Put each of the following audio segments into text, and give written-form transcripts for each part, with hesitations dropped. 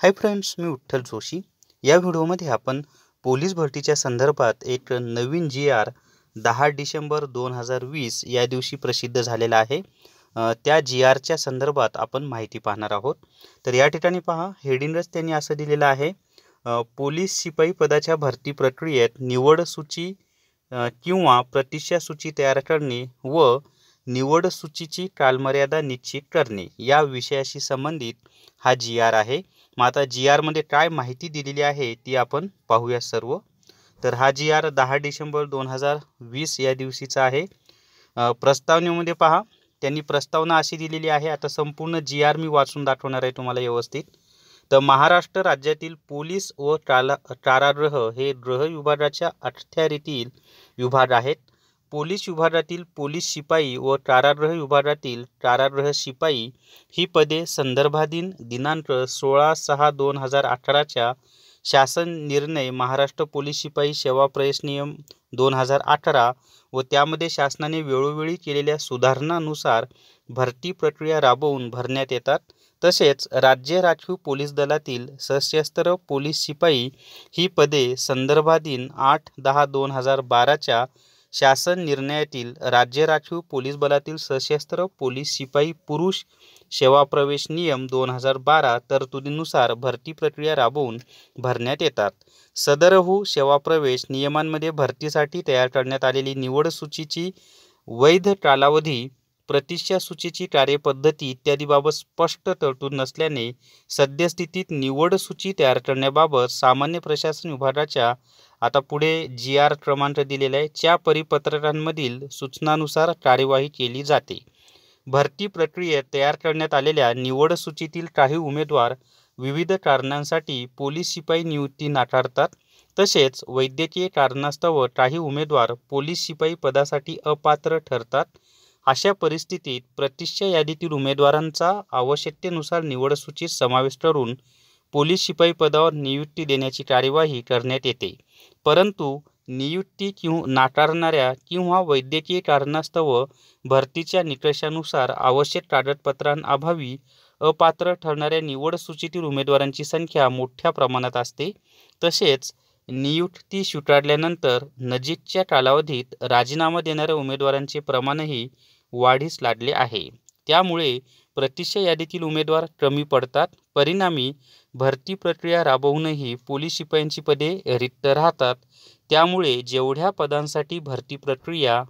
Hi friends, मी विठ्ठल जोशी। या व्हिडिओमध्ये आपण पोलीस भरतीच्या संदर्भात एक नवीन जी आर 10 डिसेंबर 2020 या दिवशी प्रसिद्ध झालेला आहे। त्या जी.आरच्या संदर्भात आपण माहिती पाहणार आहोत। तर या ठिकाणी पहा, हेडिंगच त्यांनी असं दिलेलं आहे, पोलीस शिपाई पदाच्या भरती प्रक्रियेत निवड सूची किंवा प्रतिष्ठा सूची तयार करणे व निवड सूचीची कालमर्यादा निश्चित करणे या विषयाशी संबंधित हा जी.आर आहे। मग आता जी.आर मध्ये काय माहिती दिलेली आहे ती आपण पाहूया सर्व। तर हा जी.आर 10 डिसेंबर 2020 या दिवशीचा आहे। प्रस्तावनेमध्ये पहा, त्यांनी प्रस्तावना अशी दिलेली आहे। आता संपूर्ण जी.आर मी वाचून दाखवणार आहे तुम्हाला व्यवस्थित। तर महाराष्ट्र राज्यातील पोलीस व कारागृह हे गृह विभागाच्या अखत्यारीतील विभाग आहेत। पोलीस विभागातील पोलीस शिपाई व कारागृह विभागातील कारागृह शिपाई ही पदे संदर्भाधीन दिनांक 16/6/2018 शासन निर्णय महाराष्ट्र पोलीस शिपाई सेवा प्रवेश नियम 2018 व त्यामध्ये शासनाने वेळोवेळी केलेल्या सुधारणांनुसार भरती प्रक्रिया राबवून भरण्यात येतात। तसेच राज्य राखीव पोलीस दलातील सशस्त्र पोलीस शिपाई ही पदे संदर्भाधीन 8/10/2012 शासन निर्णयातील राज्य राखीव पोलीस बलातील सशस्त्र पोलीस शिपाई पुरुष सेवा प्रवेश नियम 2012 तरतुदीनुसार भरती प्रक्रिया राबवून भरण्यात येतात। सदरहू सेवा प्रवेश नियमांमध्ये भरतीसाठी तयार करण्यात आलेली निवड सूचीची वैध कालावधी, प्रतिष्ठा सूचीची कार्यपद्धती इत्यादीबाबत स्पष्ट तरतूद नसल्याने सद्यस्थितीत निवड सूची तयार करण्याबाबत सामान्य प्रशासन विभागाच्या आता पुढे जी.आर क्रमांक दिलेला आहे च्या परिपत्रकांमधील सूचनानुसार कार्यवाही केली जाते। भरती प्रक्रियेत तयार करण्यात आलेल्या निवड सूचीतील काही उमेदवार विविध कारणांसाठी पोलीस शिपाई नियुक्ती नाकारतात। तसेच वैद्यकीय कारणास्तव काही उमेदवार पोलीस शिपाई पदासाठी अपात्र ठरतात। अशा परिस्थितीत प्रतिष्ठा यादीतील उमेदवारांचा आवश्यकतेनुसार निवड सूचीत समावेश करून पोलीस शिपाई पदावर नियुक्ती देण्याची कार्यवाही करण्यात येते। परंतु नियुक्ती नाकारणाऱ्या किंवा वैद्यकीय कारणास्तव भरतीच्या निकषानुसार आवश्यक कागदपत्रांअभावी अपात्र ठरणाऱ्या निवड सूचीतील उमेदवारांची संख्या मोठ्या प्रमाणात असते। तसेच नियुक्ती स्वीकारल्यानंतर नजीकच्या कालावधीत राजीनामा देणाऱ्या उमेदवारांचे प्रमाणही वाढीस लागले आहे। त्यामुळे प्रतिष्ठा यादीतील उमेदवार कमी पडतात। परिणामी भरती प्रक्रिया राबवूनही पोलीस शिपायांची पदे रिक्त राहतात। त्यामुळे जेवढ्या पदांसाठी भरती प्रक्रिया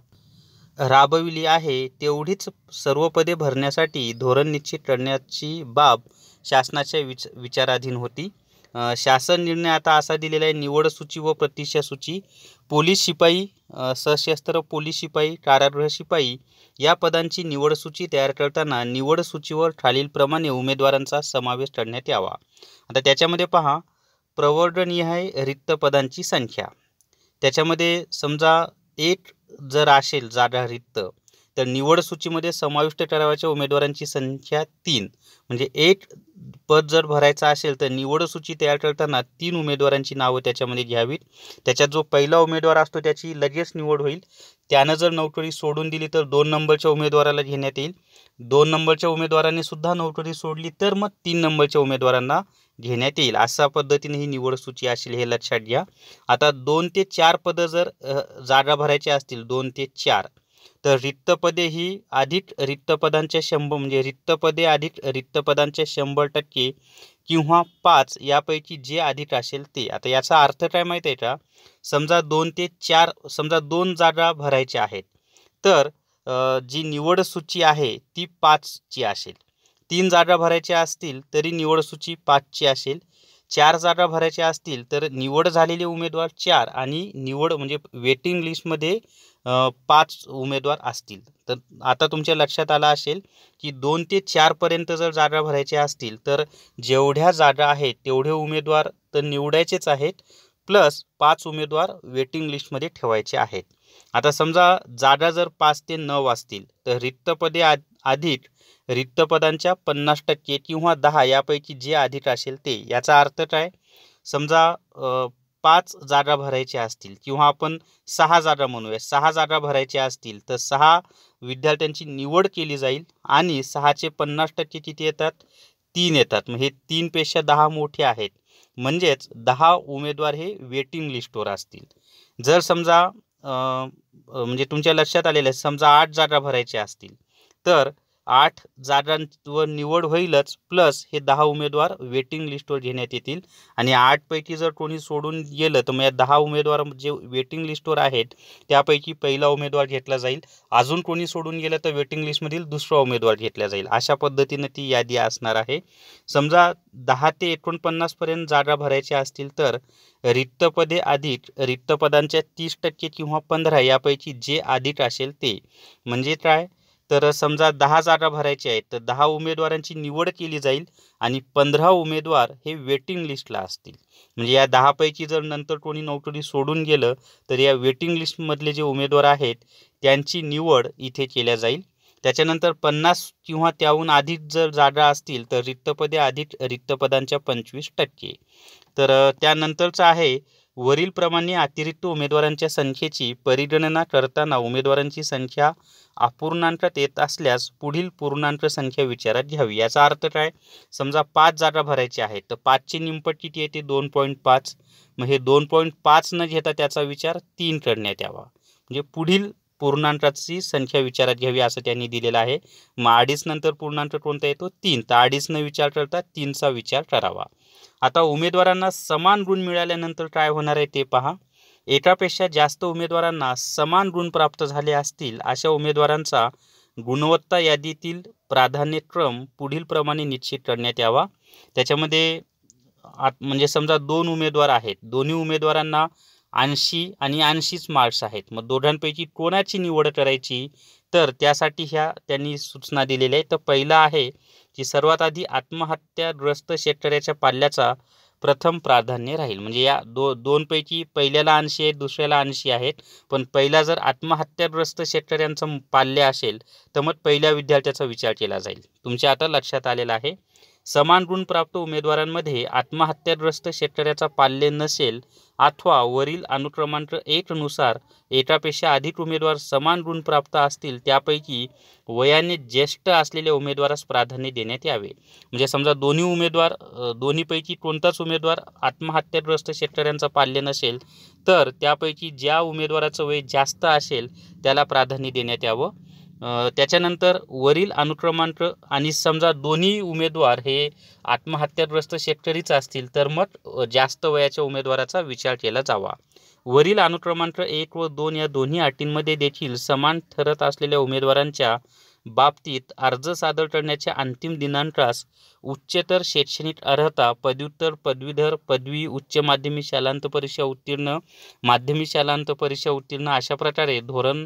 राबविली आहे तेवढीच सर्व पदे भरण्यासाठी धोरण निश्चित करण्याची बाब शासनाच्या विचाराधीन होती। शासन निर्णय आता असा दिलेला आहे, निवड सूची व प्रतिष्ठा सूची, पोलीस शिपाई, सशस्त्र पोलीस शिपाई, कारागृह शिपाई या पदांची निवड सूची तयार करताना निवड सूचीवर खालीलप्रमाणे उमेदवारांचा समावेश करण्यात यावा। आता त्याच्यामध्ये पहा, प्रवर्गनिहाय रिक्त पदांची संख्या, त्याच्यामध्ये समजा एक जर असेल जागा रिक्त तर निवड सूचीमध्ये समाविष्ट करावयाच्या उमेदवारांची संख्या 3, म्हणजे एक पद जर भरायचं असेल तर निवड सूची तयार करताना 3 उमेदवारांची नावं त्याच्यामध्ये घ्यावीत। त्याच्यात जो पहिला उमेदवार असतो त्याची लगेच निवड होईल। त्यानं जर नोकरी सोडून दिली तर 2 नंबरच्या उमेदवाराला घेण्यात येईल। 2 नंबरच्या उमेदवाराने सुद्धा नोकरी सोडली तर मग 3 नंबरच्या उमेदवारांना घेण्यात येईल। अशा पद्धतीने ही निवड सूची असेल, हे लक्षात घ्या। आता 2 ते 4 पदं जर जागा भरायच्या असतील, 2 ते 4, तर रिक्त पदे ही अधिक रिक्त पदांच्या 100, म्हणजे रिक्त पदे अधिक रिक्त पदांच्या 100% किंवा 5 यापैकी जे अधिक असेल ते। आता याचा अर्थ काय माहिती आहे का? समजा 2 ते 4, समजा 2 जागा भरायच्या आहेत तर जी निवड सूची आहे ती 5 ची असेल। 3 जागा भरायच्या असतील तरी निवड सूची 5 ची असेल। 4 जागा भरायच्या असतील तर निवड झालेले उमेदवार 4 आणि निवड म्हणजे वेटिंग लिस्टमध्ये 5 उमेदवार असतील। तर आता तुमच्या लक्षात आलं असेल की 2 ते 4 पर्यंत जर जागा भरायच्या असतील तर जेवढ्या जागा आहेत तेवढे उमेदवार तर निवडायचेच आहेत, प्लस 5 उमेदवार वेटिंग लिस्टमध्ये ठेवायचे आहेत। आता समजा जागा जर 5 ते 9 असतील तर रिक्त पदे अधिक रिक्त पदांच्या 50% किंवा 10 यापैकी जे अधिक असेल ते। याचा अर्थ काय? समजा 5 जागा भरायच्या असतील किंवा आपण 6 जागा म्हणूया, 6 जागा भरायच्या असतील तर 6 विद्यार्थ्यांची निवड केली जाईल आणि 6चे 50% किती येतात? 3 येतात. मग हे 3 पेक्षा 10 मोठे आहेत, म्हणजेच 10 उमेदवार हे वेटिंग लिस्टवर असतील. जर समजा म्हणजे तुमच्या लक्षात आलेलं आहे, समजा 8 जागा भरायच्या असतील तर 8 जागांवर निवड होईलच, प्लस हे 10 उमेदवार वेटिंग लिस्टवर घेण्यात येतील. आणि 8 पैकी जर कोणी सोडून गेलं तर मग या 10 उमेदवार जे वेटिंग लिस्टवर आहेत त्यापैकी पहिला उमेदवार घेतला जाईल. अजून कोणी सोडून गेलं तर वेटिंग लिस्टमधील दुसरा उमेदवार घेतला जाईल. अशा पद्धतीने ती यादी असणार आहे. समजा 10 ते 49 पर्यंत जागा भरायच्या असतील तर रिक्त पदे अधिक रिक्त पदांच्या 30% किंवा 15 यापैकी जे अधिक असेल ते. म्हणजे काय, तर समजा 10 जागा भरायच्या आहेत तर 10 उमेदवारांची निवड केली जाईल आणि 15 उमेदवार हे वेटिंग लिस्टला असतील. म्हणजे या 10 पैकी जर नंतर कोणी नोकरी सोडून गेलं तर या वेटिंग लिस्टमधले जे उमेदवार आहेत त्यांची निवड इथे केल्या जाईल. त्याच्यानंतर 50 किंवा त्याहून अधिक जर जागा असतील तर रिक्त पदे अधिक रिक्त पदांच्या 25%. तर त्यानंतरचं आहे, वरीलप्रमाणे अतिरिक्त उमेदवारांच्या संख्येची परिगणना करताना उमेदवारांची संख्या अपूर्णांकात येत असल्यास पुढील पूर्णांक संख्या विचारात घ्यावी. याचा अर्थ काय, समजा 5 जागा भरायच्या आहेत तर 5ची निमपट किती येते 2.5. मग हे 2.5 न घेता त्याचा विचार 3 करण्यात यावा. म्हणजे पुढील पूर्णांकाची संख्या विचारात घ्यावी असं त्यांनी दिलेलं आहे. मग 2.5 नंतर पूर्णांक कोणता येतो 3, तर 2.5 न विचार करता 3चा विचार करावा. आता उमेदवारांना समान गुण मिळाल्यानंतर काय होणार आहे ते पहा. एकापेक्षा जास्त उमेदवारांना समान गुण प्राप्त झाले असतील अशा उमेदवारांचा गुणवत्ता यादीतील प्राधान्यक्रम पुढील प्रमाणे निश्चित करण्यात यावा. त्याच्यामध्ये म्हणजे समजा 2 उमेदवार आहेत, दोन्ही उमेदवारांना 80 आणि 80च मार्क्स आहेत. मग दोघांपैकी कोणाची निवड करायची, तर त्यासाठी ह्या त्यांनी सूचना दिलेल्या आहेत. तर पहिला आहे की सर्वात आधी आत्महत्याग्रस्त शेतकऱ्याच्या पाल्याचा प्रथम प्राधान्य राहील. म्हणजे या दोनपैकी पहिल्याला 80 आहेत, दुसऱ्याला 80 आहेत, पण पहिला जर आत्महत्याग्रस्त शेतकऱ्यांचं पाल्य असेल तर मग पहिल्या विद्यार्थ्याचा विचार केला जाईल. तुमच्या आता लक्षात आलेलं आहे. समान गुण प्राप्त उमेदवारांमध्ये आत्महत्याग्रस्त शेतकऱ्याचा पाल्य नसेल अथवा वरील अनुक्रमांक 1 नुसार एकापेक्षा अधिक उमेदवार समान गुण प्राप्त असतील त्यापैकी वयाने ज्येष्ठ असलेल्या उमेदवारास प्राधान्य देण्यात यावे. म्हणजे समजा दोन्हीपैकी कोणताच उमेदवार आत्महत्याग्रस्त शेतकऱ्यांचा पाल्य नसेल तर त्यापैकी ज्या उमेदवाराचं वय जास्त असेल त्याला प्राधान्य देण्यात यावं. त्याच्यानंतर वरील अनुक्रमांक आणि समजा दोन्ही उमेदवार हे आत्महत्याग्रस्त शेतकरीच असतील तर मग जास्त वयाच्या उमेदवाराचा विचार केला जावा. वरील अनुक्रमांक 1 व 2 या दोन्ही अटींमध्ये देखील समान ठरत असलेल्या उमेदवारांच्या बाबतीत अर्ज सादर करण्याच्या अंतिम दिनांकास उच्चतर शैक्षणिक अर्हता, पदव्युत्तर, पदवीधर, पदवी, उच्च माध्यमिक शालांत परीक्षा उत्तीर्ण, माध्यमिक शालांत परीक्षा उत्तीर्ण अशा प्रकारे धोरण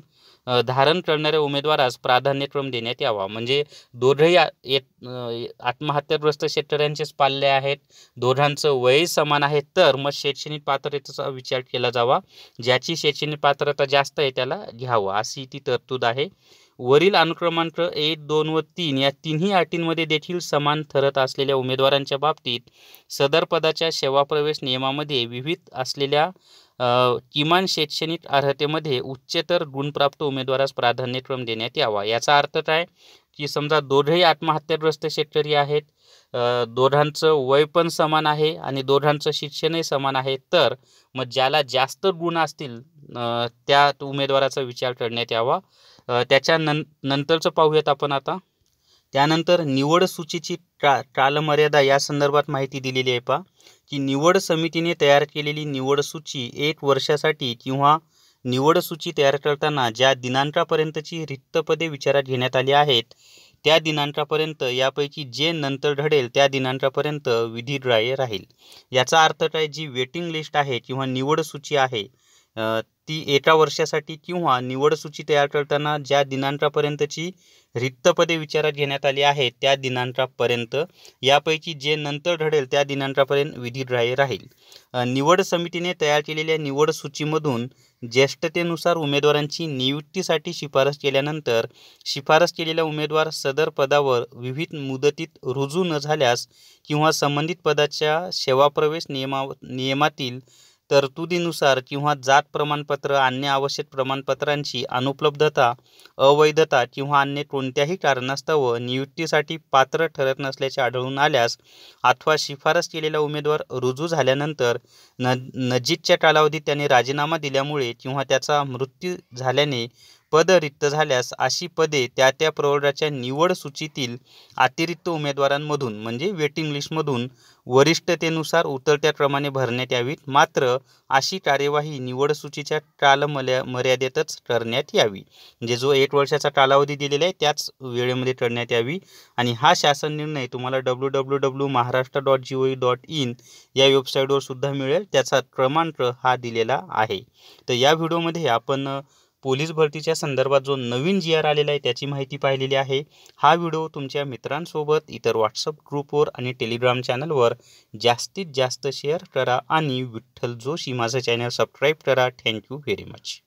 धारण करणाऱ्या उमेदवारास प्राधान्यक्रम देण्यात यावा. म्हणजे दोघंही आत्महत्याग्रस्त शेतकऱ्यांचेच पाल्य आहेत, दोघांचं वय समान आहे, तर मग शैक्षणिक पात्रतेचा विचार केला जावा. ज्याची शैक्षणिक पात्रता जास्त आहे त्याला घ्यावं अशी ती तरतूद आहे. वरील अनुक्रमांक 1, 2 व 3 या तिन्ही अटींमध्ये देखील समान ठरत असलेल्या उमेदवारांच्या बाबतीत सदर पदाच्या सेवाप्रवेश नियमामध्ये विहित असलेल्या किमान शैक्षणिक अर्हतेमध्ये उच्चतर गुणप्राप्त उमेदवारास प्राधान्यक्रम देण्यात यावा. याचा अर्थ काय की समजा दोघंही आत्महत्याग्रस्त शेतकरी आहेत, दोघांचं वय पण समान आहे आणि दोघांचं शिक्षणही समान आहे, तर मग ज्याला जास्त गुण असतील त्या उमेदवाराचा विचार करण्यात यावा. त्याच्या नंतरचं पाहूयात आपण आता. त्यानंतर निवड सूचीची कालमर्यादा या संदर्भात माहिती दिलेली आहे. पहा की निवड समितीने तयार केलेली निवड सूची 1 वर्षासाठी किंवा निवड सूची तयार करताना ज्या दिनांकापर्यंतची रिक्त पदे विचारात घेण्यात आली आहेत त्या दिनांकापर्यंत यापैकी जे नंतर घडेल त्या दिनांकापर्यंत विधिग्राह्य राहील. याचा अर्थ काय, जी वेटिंग लिस्ट आहे किंवा निवड सूची आहे ती 1 वर्षासाठी किंवा निवड सूची तयार करताना ज्या दिनांकापर्यंतची रिक्त पदे विचारात घेण्यात आली आहेत त्या दिनांकापर्यंत यापैकी जे नंतर घडेल त्या दिनांकापर्यंत विधिग्राह्य राहील. निवड समितीने तयार केलेल्या निवड सूचीमधून ज्येष्ठतेनुसार उमेदवारांची नियुक्तीसाठी शिफारस केल्यानंतर शिफारस केलेला उमेदवार सदर पदावर विविध मुदतीत रुजू न झाल्यास किंवा संबंधित पदाच्या सेवाप्रवेश नियमातील तरतुदीनुसार किंवा जात प्रमाणपत्र अन्य आवश्यक प्रमाणपत्रांची अनुपलब्धता, अवैधता किंवा अन्य कोणत्याही कारणास्तव नियुक्तीसाठी पात्र ठरत नसल्याचे आढळून आल्यास अथवा शिफारस केलेला उमेदवार रुजू झाल्यानंतर नजीकच्या कालावधीत त्याने राजीनामा दिल्यामुळे किंवा त्याचा मृत्यू झाल्याने पद रिक्त झाल्यास अशी पदे त्या त्या प्रवर्गाच्या निवड सूचीतील अतिरिक्त उमेदवारांमधून म्हणजे वेटिंग लिस्टमधून वरिष्ठतेनुसार उतरत्या क्रमाने भरण्यात यावीत. मात्र अशी कार्यवाही निवड सूचीच्या कालमर्यादेतच करण्यात यावी. म्हणजे जो 1 वर्षाचा कालावधी दिलेला आहे त्याच वेळेमध्ये करण्यात यावी. आणि हा शासन निर्णय तुम्हाला www.maharashtra.gov.in या वेबसाईटवर सुद्धा मिळेल. त्याचा क्रमांक हा दिलेला आहे. तर या व्हिडिओमध्ये आपण पोलीस भरतीच्या संदर्भात जो नवीन GR आलेला आहे त्याची माहिती पाहिलेली आहे. हा व्हिडिओ तुमच्या मित्रांसोबत, इतर व्हॉट्सअप ग्रुपवर आणि टेलिग्राम चॅनलवर जास्तीत जास्त शेअर करा आणि विठ्ठल जोशी माझं चॅनल सबस्क्राईब करा. Thank you very much.